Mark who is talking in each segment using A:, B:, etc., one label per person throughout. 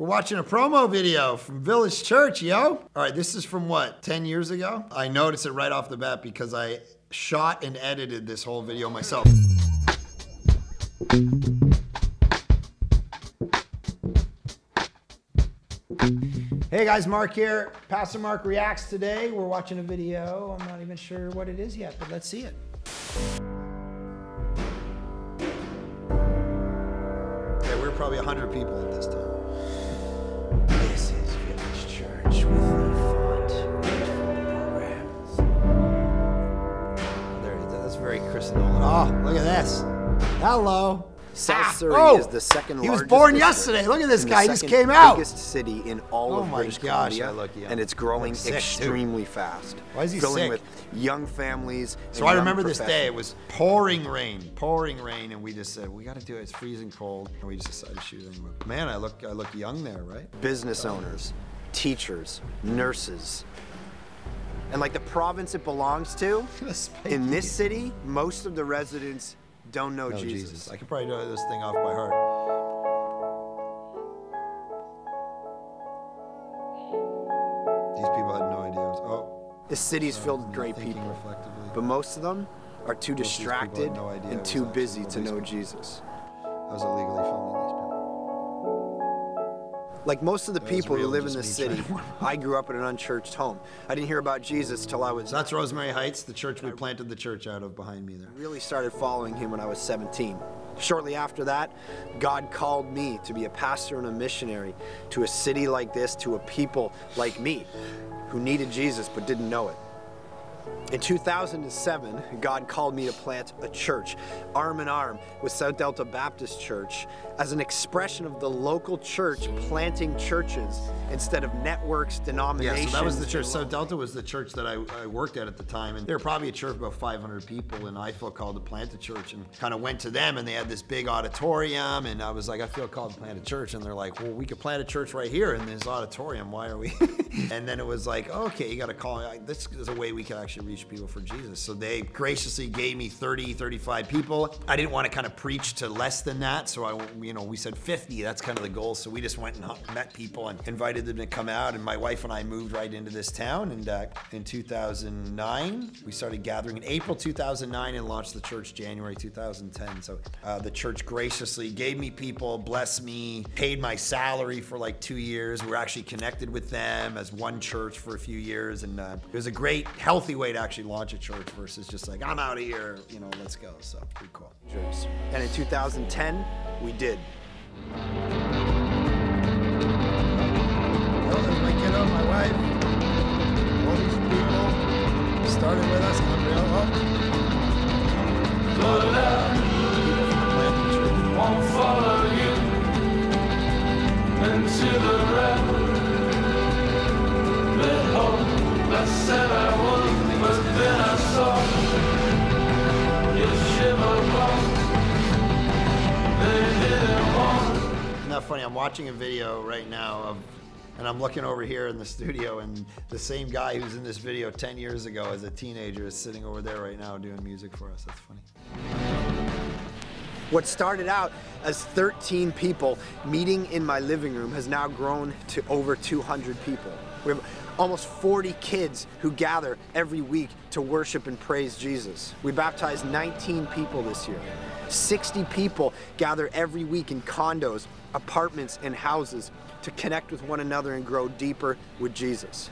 A: We're watching a promo video from Village Church, yo. All right, this is from what, 10 years ago? I noticed it right off the bat because I shot and edited this whole video myself. Hey guys, Mark here. Pastor Mark Reacts today. We're watching a video. I'm not even sure what it is yet, but let's see it. Okay, we're probably 100 people at this time. This is Village Church with the font programs. There it is. That's very Chris Nolan. Oh, look at this. Hello.
B: South Surrey is the second largest.
A: He was born yesterday. Look at this guy. He just came out.
B: Biggest city in all of British Columbia, and it's growing extremely fast.
A: Why is he
B: filling
A: sick?
B: with young families.
A: So I remember this day. It was pouring rain, and we just said we got to do it. It's freezing cold, and we just decided to shoot it anyway. Man, I look young there, right?
B: Business owners, teachers, nurses. And like the province it belongs to, in this city, most of the residents don't know Jesus.
A: I could probably know this thing off by heart. These people had no idea.
B: This city's filled with great people, but most of them are too distracted and too busy to know Jesus.
A: I was illegally filming these people.
B: Like most of the people who live in this city, I grew up in an unchurched home. I didn't hear about Jesus till I was...
A: So that's Rosemary Heights, the church we planted the church out of behind me there.
B: I really started following him when I was 17. Shortly after that, God called me to be a pastor and a missionary to a city like this, to a people like me who needed Jesus but didn't know it. In 2007, God called me to plant a church, arm in arm with South Delta Baptist Church, as an expression of the local church planting churches instead of networks, denominations.
A: Yeah, so that was the church. South Delta was the church that I worked at the time, and they were probably a church of about 500 people, and I felt called to plant a church and kind of went to them, and they had this big auditorium, and I was like, I feel called to plant a church, and they're like, well, we could plant a church right here in this auditorium. Why are we? And then it was like, okay, you got to call. This is a way we can actually reach people for Jesus. So they graciously gave me 30, 35 people. I didn't want to kind of preach to less than that, so we said 50. That's kind of the goal. So we just went and met people and invited them to come out. And my wife and I moved right into this town. And in 2009, we started gathering in April 2009 and launched the church January 2010. So the church graciously gave me people, blessed me, paid my salary for like 2 years. We're actually connected with them as one church for a few years. And it was a great, healthy way to actually launch a church versus just like, I'm out of here, let's go. So pretty cool.
B: And in 2010, we did.
A: Well, there's my kiddo, my wife, all these people started with us. Unreal.
C: Won't follow you into the red. But hope I said I would, but then I saw you shiver off. They didn't want.
A: Isn't that funny? I'm watching a video right now and I'm looking over here in the studio, and the same guy who's in this video 10 years ago as a teenager is sitting over there right now doing music for us. That's funny.
B: What started out as 13 people meeting in my living room has now grown to over 200 people. We have almost 40 kids who gather every week to worship and praise Jesus. We baptized 19 people this year. 60 people gather every week in condos, apartments, and houses to connect with one another and grow deeper with Jesus.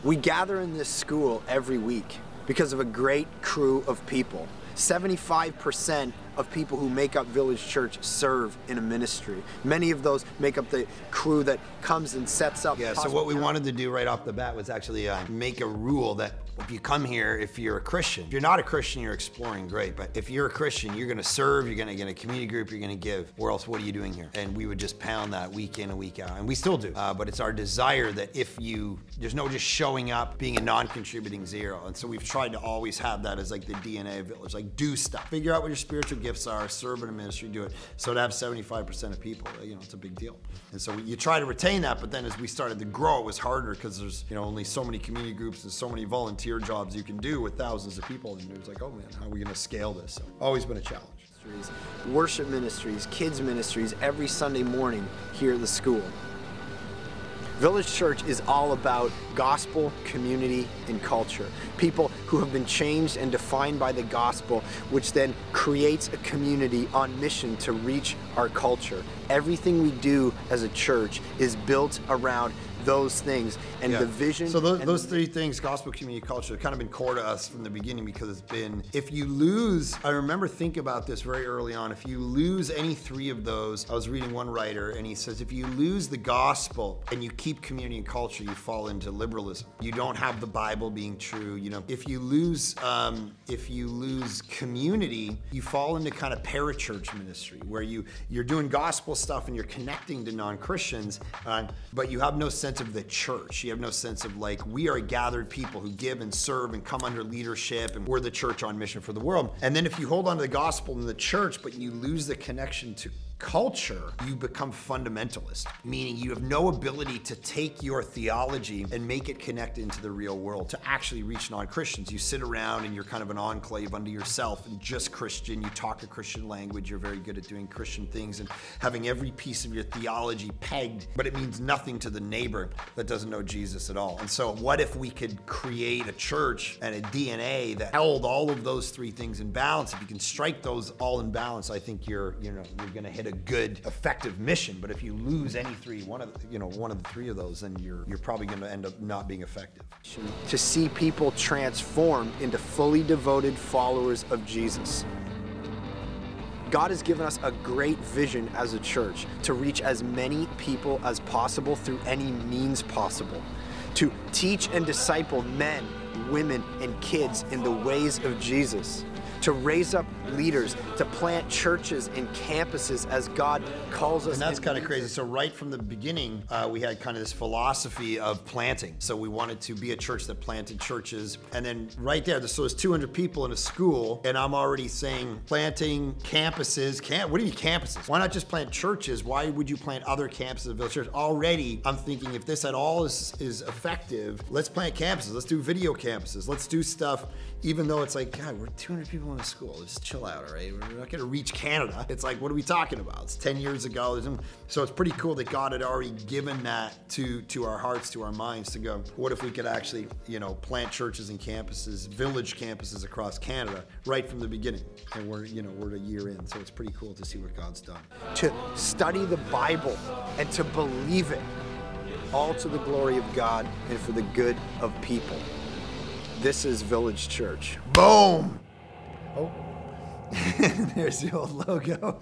B: We gather in this school every week because of a great crew of people. 75% of people who make up Village Church serve in a ministry. Many of those make up the crew that comes and sets up.
A: Yeah, so what we wanted to do right off the bat was actually make a rule that if you come here, if you're a Christian, if you're not a Christian, you're exploring, great. But if you're a Christian, you're gonna serve, you're gonna get a community group, you're gonna give, or else what are you doing here? And we would just pound that week in and week out, and we still do. But it's our desire that there's no just showing up, being a non-contributing zero. And so we've tried to always have that as like the DNA of Village, like do stuff. Figure out what your spiritual gifts are, serve in a ministry, do it. So to have 75% of people, it's a big deal. And so you try to retain that, but then as we started to grow, it was harder because there's only so many community groups and so many volunteer jobs you can do with thousands of people, and it was like, oh man, how are we gonna scale this? So always been a challenge.
B: Worship ministries, kids ministries, every Sunday morning here at the school. Village Church is all about gospel, community, and culture. People who have been changed and defined by the gospel, which then creates a community on mission to reach our culture. Everything we do as a church is built around those things, and the vision.
A: So those three things, gospel, community, culture, have kind of been core to us from the beginning, because it's been, if you lose, I remember thinking about this very early on, if you lose any three of those, I was reading one writer and he says, if you lose the gospel and you keep community and culture, you fall into liberalism. You don't have the Bible being true. You know, if you lose community, you fall into kind of parachurch ministry, where you're doing gospel stuff and you're connecting to non-Christians, but you have no sense of the church. You have no sense of, like, we are a gathered people who give and serve and come under leadership, and we're the church on mission for the world. And then if you hold on to the gospel and the church, but you lose the connection to culture, you become fundamentalist, meaning you have no ability to take your theology and make it connect into the real world to actually reach non-Christians. You sit around and you're kind of an enclave unto yourself and just Christian. You talk a Christian language. You're very good at doing Christian things and having every piece of your theology pegged, but it means nothing to the neighbor that doesn't know Jesus at all. And so what if we could create a church and a DNA that held all of those three things in balance? If you can strike those all in balance, I think you're going to hit a good, effective mission. But if you lose any three, one of the three of those, then you're probably going to end up not being effective.
B: To see people transformed into fully devoted followers of Jesus. God has given us a great vision as a church to reach as many people as possible through any means possible, to teach and disciple men, women, and kids in the ways of Jesus, to raise up leaders, to plant churches and campuses as God calls us.
A: And that's kind of crazy. So right from the beginning, we had kind of this philosophy of planting. So we wanted to be a church that planted churches. And then right there, so there's 200 people in a school, and I'm already saying planting campuses. What do you mean campuses? Why not just plant churches? Why would you plant other campuses of Village Church? Already, I'm thinking, if this at all is effective, let's plant campuses. Let's do video campuses. Let's do stuff, even though it's like, God, we're 200 people in a school. Just chill out, all right? We're not going to reach Canada. It's like, what are we talking about? It's 10 years ago. So it's pretty cool that God had already given that to our hearts, to our minds, to go, what if we could actually, plant churches and campuses, village campuses across Canada right from the beginning? And we're a year in, so it's pretty cool to see what God's done.
B: To study the Bible and to believe it, all to the glory of God and for the good of people. This is Village Church.
A: Boom! Oh, there's the old logo.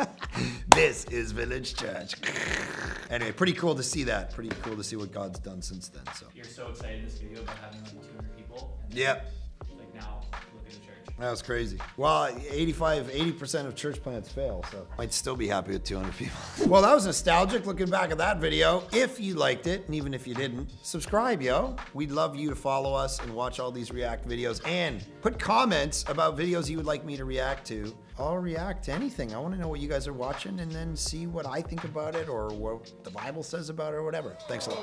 A: This is Village Church. Anyway, pretty cool to see that. Pretty cool to see what God's done since then. So
D: you're so excited this video about having like 200 people. And
A: yep.
D: Like now, look at the church.
A: That was crazy. Well, 80% of church plants fail, so I'd still be happy with 200 people. Well, that was nostalgic looking back at that video. If you liked it, and even if you didn't, subscribe, yo. We'd love you to follow us and watch all these React videos, and put comments about videos you would like me to react to. I'll react to anything. I want to know what you guys are watching and then see what I think about it or what the Bible says about it or whatever. Thanks a lot.